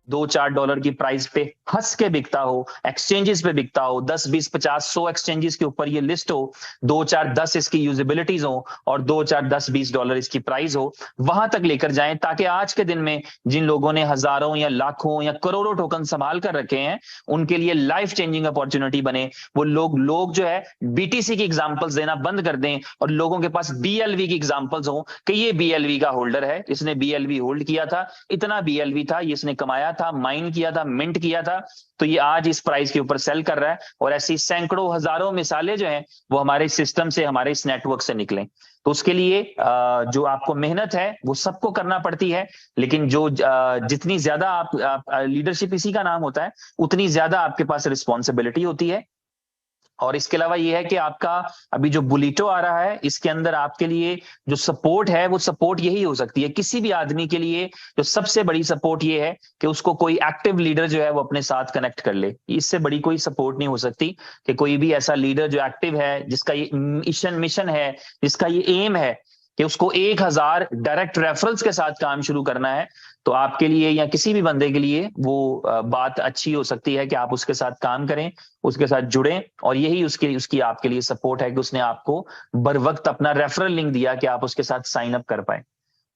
$2-4 की प्राइस पे हंस के बिकता हो, एक्सचेंजेस पे बिकता हो, 10 20 50 100 एक्सचेंजेस के ऊपर ये लिस्ट हो, 2 4 10 इसकी यूजिबिलिटीज हो और $2 4 10 20 इसकी प्राइस हो, वहां तक लेकर जाएं ताकि आज के दिन में जिन लोगों ने हजारों या लाखों या करोड़ों टोकन संभाल कर रखे हैं उनके लिए लाइफ चेंजिंग अपॉर्चुनिटी बने। वो लोग जो है बीटीसी की एग्जांपल्स देना बंद कर दें और लोगों के पास बीएलवी की एग्जांपल्स हो कि ये बीएलवी का होल्डर है, इसने बीएलवी होल्ड किया था, इतना बीएलवी था, इसने कमाया था, माइन किया था, मिंट किया था, तो ये आज इस प्राइस के ऊपर सेल कर रहा है। और ऐसी सैकड़ों हजारों मिसालें जो हैं वो हमारे सिस्टम से, हमारे इस नेटवर्क से निकलें। तो उसके लिए जो आपको मेहनत है वो सबको करना पड़ती है, लेकिन जो जितनी ज्यादा आप लीडरशिप इसी का नाम होता है, उतनी ज्यादा आपके पास रिस्पॉन्सिबिलिटी होती है। और इसके अलावा ये है कि आपका अभी जो बुलीटो आ रहा है इसके अंदर आपके लिए जो सपोर्ट है वो सपोर्ट यही हो सकती है किसी भी आदमी के लिए। जो सबसे बड़ी सपोर्ट ये है कि उसको कोई एक्टिव लीडर जो है वो अपने साथ कनेक्ट कर ले। इससे बड़ी कोई सपोर्ट नहीं हो सकती कि कोई भी ऐसा लीडर जो एक्टिव है, जिसका ये मिशन है, जिसका ये एम है कि उसको 1000 डायरेक्ट रेफरल्स के साथ काम शुरू करना है। तो आपके लिए या किसी भी बंदे के लिए वो बात अच्छी हो सकती है कि आप उसके साथ काम करें, उसके साथ जुड़ें, और यही उसकी आपके लिए सपोर्ट है कि उसने आपको बर वक्त अपना रेफरल लिंक दिया कि आप उसके साथ साइन अप कर पाए।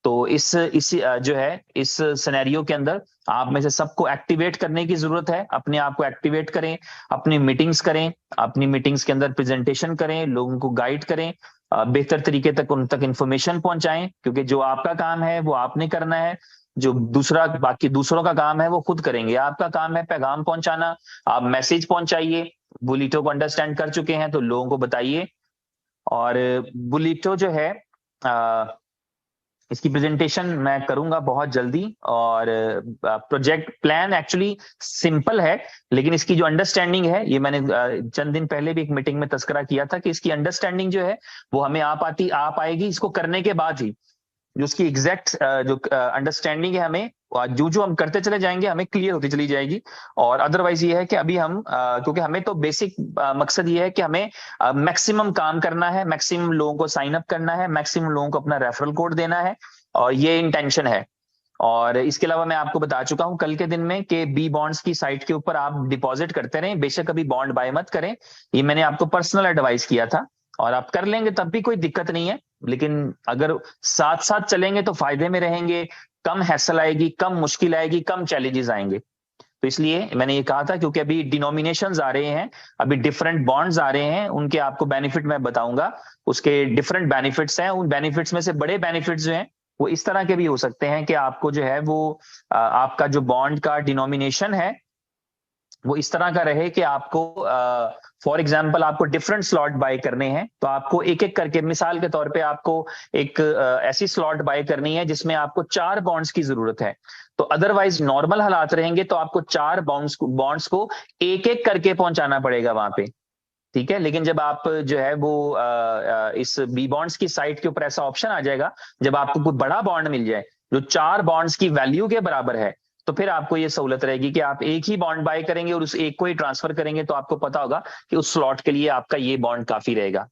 तो इस जो है इस सिनेरियो के अंदर आप में से सबको एक्टिवेट करने की जरूरत है। अपने आप को एक्टिवेट करें, अपनी मीटिंग्स करें, अपनी मीटिंग्स के अंदर प्रेजेंटेशन करें, लोगों को गाइड करें, बेहतर तरीके तक उन तक इंफॉर्मेशन पहुंचाएं, क्योंकि जो आपका काम है वो आपने करना है, जो दूसरा बाकी दूसरों का काम है वो खुद करेंगे। आपका काम है पैगाम पहुंचाना, आप मैसेज पहुंचाइए। बुलीटो को अंडरस्टैंड कर चुके हैं तो लोगों को बताइए। और बुलीटो जो है इसकी प्रेजेंटेशन मैं करूंगा बहुत जल्दी। और प्रोजेक्ट प्लान एक्चुअली सिंपल है, लेकिन इसकी जो अंडरस्टैंडिंग है, ये मैंने चंद दिन पहले भी एक मीटिंग में तस्करा किया था कि इसकी अंडरस्टैंडिंग जो है वो हमें आप आएगी इसको करने के बाद ही। जो उसकी एग्जैक्ट जो अंडरस्टैंडिंग है हमें, जो जो हम करते चले जाएंगे हमें क्लियर होती चली जाएगी। और अदरवाइज ये है कि अभी हम क्योंकि हमें तो बेसिक मकसद ये है कि हमें मैक्सिमम काम करना है, मैक्सिमम लोगों को साइन अप करना है, मैक्सिमम लोगों को अपना रेफरल कोड देना है, और ये इंटेंशन है। और इसके अलावा मैं आपको बता चुका हूं कल के दिन में कि बी बॉन्ड्स की साइट के ऊपर आप डिपॉजिट करते रहें, बेशक अभी बॉन्ड बाय मत करें, ये मैंने आपको पर्सनल एडवाइस किया था। और आप कर लेंगे तब भी कोई दिक्कत नहीं है, लेकिन अगर साथ साथ चलेंगे तो फायदे में रहेंगे, कम हैसल आएगी, कम मुश्किल आएगी, कम चैलेंजेस आएंगे। तो इसलिए मैंने ये कहा था, क्योंकि अभी डिनोमिनेशंस आ रहे हैं, अभी डिफरेंट बॉन्ड्स आ रहे हैं, उनके आपको बेनिफिट मैं बताऊंगा। उसके डिफरेंट बेनिफिट्स हैं, उन बेनिफिट्स में से बड़े बेनिफिट्स जो हैं वो इस तरह के भी हो सकते हैं कि आपको जो है वो आपका जो बॉन्ड का डिनोमिनेशन है वो इस तरह का रहे कि आपको फॉर एग्जाम्पल आपको डिफरेंट स्लॉट बाय करने हैं, तो आपको एक एक करके, मिसाल के तौर पे आपको एक ऐसी स्लॉट बाय करनी है जिसमें आपको 4 बॉन्ड्स की जरूरत है। तो अदरवाइज नॉर्मल हालात रहेंगे तो आपको 4 बॉन्ड्स को एक एक करके पहुंचाना पड़ेगा वहां पे, ठीक है। लेकिन जब आप जो है वो इस बी बॉन्ड्स की साइट के ऊपर ऐसा ऑप्शन आ जाएगा, जब आपको कोई बड़ा बॉन्ड मिल जाए जो 4 बॉन्ड्स की वैल्यू के बराबर है, तो फिर आपको ये सहूलत रहेगी कि आप एक ही बॉन्ड बाय करेंगे और उस एक को ही ट्रांसफर करेंगे, तो आपको पता होगा कि उस स्लॉट के लिए आपका ये बॉन्ड काफी रहेगा।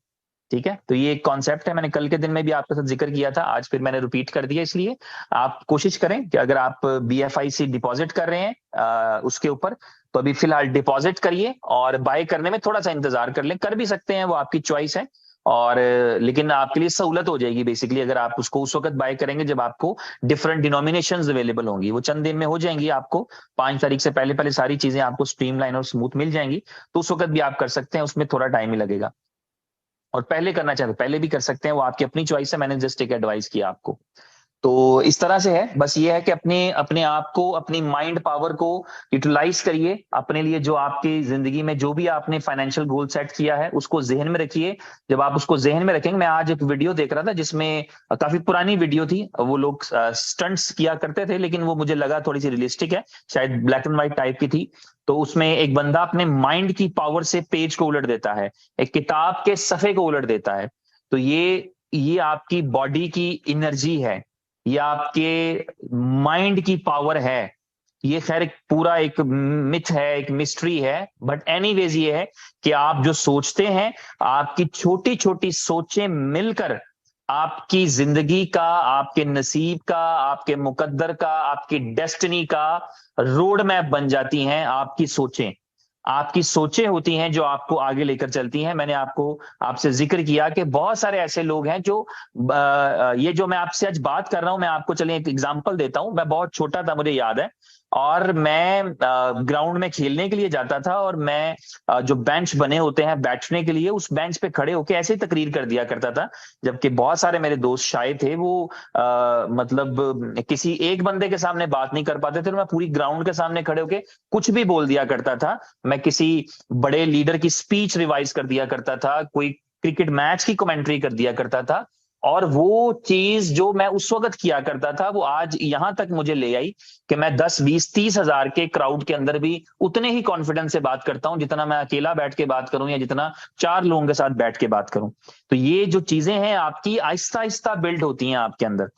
ठीक है, तो ये एक कॉन्सेप्ट है, मैंने कल के दिन में भी आपके साथ जिक्र किया था, आज फिर मैंने रिपीट कर दिया। इसलिए आप कोशिश करें कि अगर आप BFIC डिपॉजिट कर रहे हैं उसके ऊपर, तो अभी फिलहाल डिपॉजिट करिए, और बाय करने में थोड़ा सा इंतजार कर लें, कर भी सकते हैं, वो आपकी चॉइस है। और लेकिन आपके लिए सहूलत हो जाएगी बेसिकली अगर आप उसको उस वक्त बाय करेंगे जब आपको डिफरेंट डिनोमिनेशंस अवेलेबल होंगी, वो चंद दिन में हो जाएंगी। आपको 5 तारीख से पहले पहले सारी चीजें आपको स्ट्रीमलाइन और स्मूथ मिल जाएंगी, तो उस वक्त भी आप कर सकते हैं, उसमें थोड़ा टाइम ही लगेगा। और पहले करना चाहते पहले भी कर सकते हैं, वो आपकी अपनी चॉइस है, मैंने जस्ट एक एडवाइस किया आपको। तो इस तरह से है, बस ये है कि अपने अपने आप को, अपनी माइंड पावर को यूटिलाइज करिए अपने लिए। जो आपकी जिंदगी में जो भी आपने फाइनेंशियल गोल सेट किया है उसको जहन में रखिए। जब आप उसको जहन में रखेंगे, मैं आज एक वीडियो देख रहा था जिसमें काफी पुरानी वीडियो थी, वो लोग स्टंट्स किया करते थे, लेकिन वो मुझे लगा थोड़ी सी रियलिस्टिक है, शायद ब्लैक एंड व्हाइट टाइप की थी। तो उसमें एक बंदा अपने माइंड की पावर से पेज को उलट देता है, एक किताब के सफे को उलट देता है। तो ये आपकी बॉडी की एनर्जी है, ये आपके माइंड की पावर है। ये खैर एक पूरा एक मिथ है, एक मिस्ट्री है, बट एनीवेज ये है कि आप जो सोचते हैं, आपकी छोटी छोटी सोचें मिलकर आपकी जिंदगी का, आपके नसीब का, आपके मुकद्दर का, आपकी डेस्टिनी का रोड मैप बन जाती हैं आपकी सोचें। आपकी सोचें होती हैं जो आपको आगे लेकर चलती हैं। मैंने आपको आपसे जिक्र किया कि बहुत सारे ऐसे लोग हैं जो ये जो मैं आपसे आज बात कर रहा हूं, मैं आपको चलिए एक एग्जांपल देता हूं। मैं बहुत छोटा था, मुझे याद है, और मैं ग्राउंड में खेलने के लिए जाता था, और मैं जो बेंच बने होते हैं बैठने के लिए, उस बेंच पे खड़े होकर ऐसे ही तकरीर कर दिया करता था। जबकि बहुत सारे मेरे दोस्त शायद थे, वो मतलब किसी एक बंदे के सामने बात नहीं कर पाते थे, तो मैं पूरी ग्राउंड के सामने खड़े होके कुछ भी बोल दिया करता था। मैं किसी बड़े लीडर की स्पीच रिवाइज कर दिया करता था, कोई क्रिकेट मैच की कमेंट्री कर दिया करता था। और वो चीज जो मैं उस वक्त किया करता था, वो आज यहां तक मुझे ले आई कि मैं 10, 20, 30 हजार के क्राउड के अंदर भी उतने ही कॉन्फिडेंस से बात करता हूं जितना मैं अकेला बैठ के बात करूं, या जितना 4 लोगों के साथ बैठ के बात करूं। तो ये जो चीजें हैं आपकी आहिस्ता आहिस्ता बिल्ड होती हैं आपके अंदर।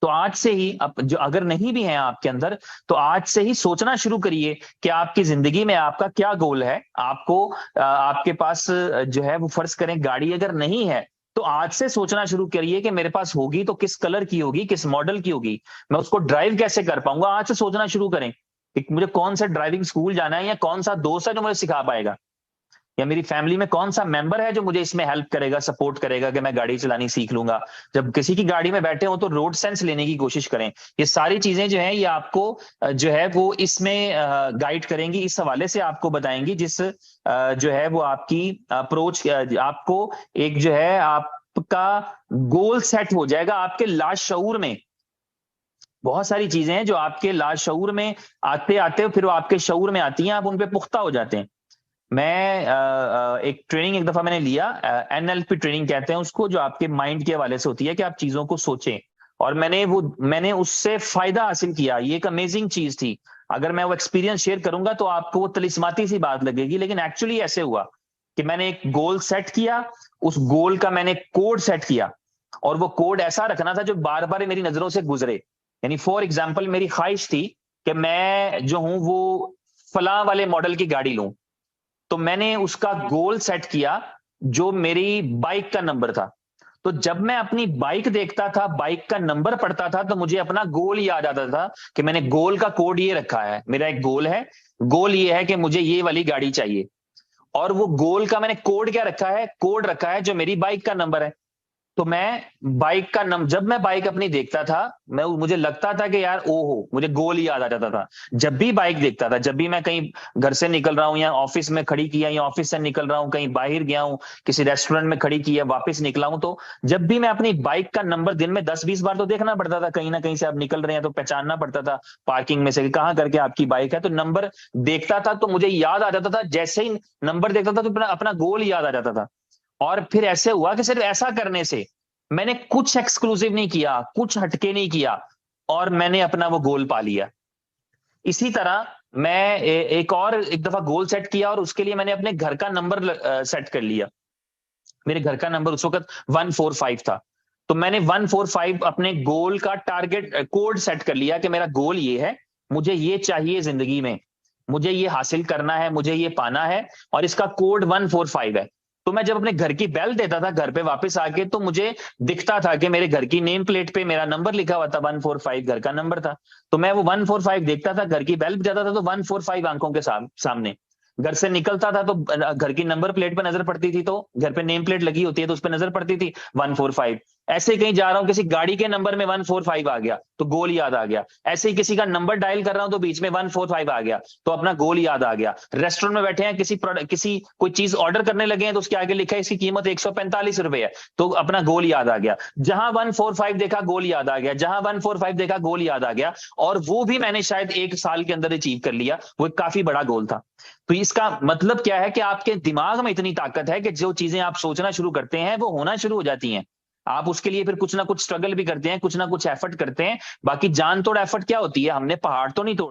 तो आज से ही, अब जो अगर नहीं भी है आपके अंदर, तो आज से ही सोचना शुरू करिए कि आपकी जिंदगी में आपका क्या गोल है। आपको आपके पास जो है वो, फर्ज करें गाड़ी अगर नहीं है, तो आज से सोचना शुरू करिए कि मेरे पास होगी तो किस कलर की होगी, किस मॉडल की होगी, मैं उसको ड्राइव कैसे कर पाऊंगा। आज से सोचना शुरू करें कि मुझे कौन सा ड्राइविंग स्कूल जाना है, या कौन सा दोस्त है जो मुझे सिखा पाएगा, या मेरी फैमिली में कौन सा मेंबर है जो मुझे इसमें हेल्प करेगा, सपोर्ट करेगा कि मैं गाड़ी चलानी सीख लूंगा। जब किसी की गाड़ी में बैठे हो तो रोड सेंस लेने की कोशिश करें। ये सारी चीजें जो है ये आपको जो है वो इसमें गाइड करेंगी, इस हवाले से आपको बताएंगी, जिस जो है वो आपकी अप्रोच, आपको एक जो है आपका गोल सेट हो जाएगा आपके लाशऊर में। बहुत सारी चीजें हैं जो आपके लाशऊर में आते आते फिर वो आपके शऊर में आती हैं, आप उन पे पुख्ता हो जाते हैं। मैं एक ट्रेनिंग एक दफा मैंने लिया, एनएलपी ट्रेनिंग कहते हैं उसको, जो आपके माइंड के हवाले से होती है कि आप चीजों को सोचें। और मैंने उससे फायदा हासिल किया, ये एक अमेजिंग चीज थी। अगर मैं वो एक्सपीरियंस शेयर करूंगा तो आपको वो तिलिस्माती सी बात लगेगी, लेकिन एक्चुअली ऐसे हुआ कि मैंने एक गोल सेट किया, उस गोल का मैंने कोड सेट किया, और वो कोड ऐसा रखना था जो बार बार मेरी नजरों से गुजरे। यानी फॉर एग्जाम्पल, मेरी ख्वाहिश थी कि मैं जो हूं वो फलां वाले मॉडल की गाड़ी लूं। तो मैंने उसका गोल सेट किया जो मेरी बाइक का नंबर था। तो जब मैं अपनी बाइक देखता था, बाइक का नंबर पढ़ता था, तो मुझे अपना गोल याद आता था कि मैंने गोल का कोड ये रखा है, मेरा एक गोल है, गोल ये है कि मुझे ये वाली गाड़ी चाहिए। और वो गोल का मैंने कोड क्या रखा है, कोड रखा है जो मेरी बाइक का नंबर है। तो मैं बाइक का नंबर, जब मैं बाइक अपनी देखता था, मैं मुझे लगता था कि यार ओहो, मुझे गोल ही याद आ जाता था। जब भी बाइक देखता था, जब भी मैं कहीं घर से निकल रहा हूं, या ऑफिस में खड़ी किया, या ऑफिस से निकल रहा हूं, कहीं बाहर गया हूं, किसी रेस्टोरेंट में खड़ी की है, वापस निकला हूं, तो जब भी मैं अपनी बाइक का नंबर दिन में 10, 20 बार तो देखना पड़ता था, कहीं ना कहीं से आप निकल रहे हैं तो पहचानना पड़ता था पार्किंग में से कि कहाँ करके आपकी बाइक है। तो नंबर देखता था तो मुझे याद आ जाता था, जैसे ही नंबर देखता था तो अपना गोल याद आ जाता था। और फिर ऐसे हुआ कि सिर्फ ऐसा करने से मैंने कुछ एक्सक्लूसिव नहीं किया, कुछ हटके नहीं किया, और मैंने अपना वो गोल पा लिया। इसी तरह मैं एक और एक दफा गोल सेट किया, और उसके लिए मैंने अपने घर का नंबर सेट कर लिया। मेरे घर का नंबर उस वक्त 145 था। तो मैंने 145 अपने गोल का टारगेट कोड सेट कर लिया कि मेरा गोल ये है, मुझे ये चाहिए जिंदगी में, मुझे ये हासिल करना है, मुझे ये पाना है, और इसका कोड 145 है। तो मैं जब अपने घर की बेल देता था घर पे वापस आके, तो मुझे दिखता था कि मेरे घर की नेम प्लेट पे मेरा नंबर लिखा हुआ था, 145 घर का नंबर था। तो मैं वो 145 देखता था, घर की बेल बजाता था तो 145 आंखों के सामने। घर से निकलता था तो घर की नंबर प्लेट पे नजर पड़ती थी, तो घर पे नेम प्लेट लगी होती है तो उस पर नजर पड़ती थी 145। ऐसे कहीं जा रहा हूं, किसी गाड़ी के नंबर में 145 आ गया तो गोल याद आ गया। ऐसे ही किसी का नंबर डायल कर रहा हूं तो बीच में 145 आ गया तो अपना गोल याद आ गया। रेस्टोरेंट में बैठे हैं, किसी कोई चीज ऑर्डर करने लगे हैं तो उसके आगे लिखा है इसकी कीमत 145 रुपए है, तो अपना गोल याद आ गया। जहां 145 देखा गोल याद आ गया, जहां 145 देखा गोल याद आ गया। और वो भी मैंने शायद 1 साल के अंदर अचीव कर लिया। वो एक काफी बड़ा गोल था। तो इसका मतलब क्या है कि आपके दिमाग में इतनी ताकत है कि जो चीजें आप सोचना शुरू करते हैं वो होना शुरू हो जाती हैं। आप उसके लिए फिर कुछ ना कुछ स्ट्रगल भी करते हैं, कुछ ना कुछ एफर्ट करते हैं। बाकी जान तोड़ एफर्ट क्या होती है, हमने पहाड़ तो नहीं तोड़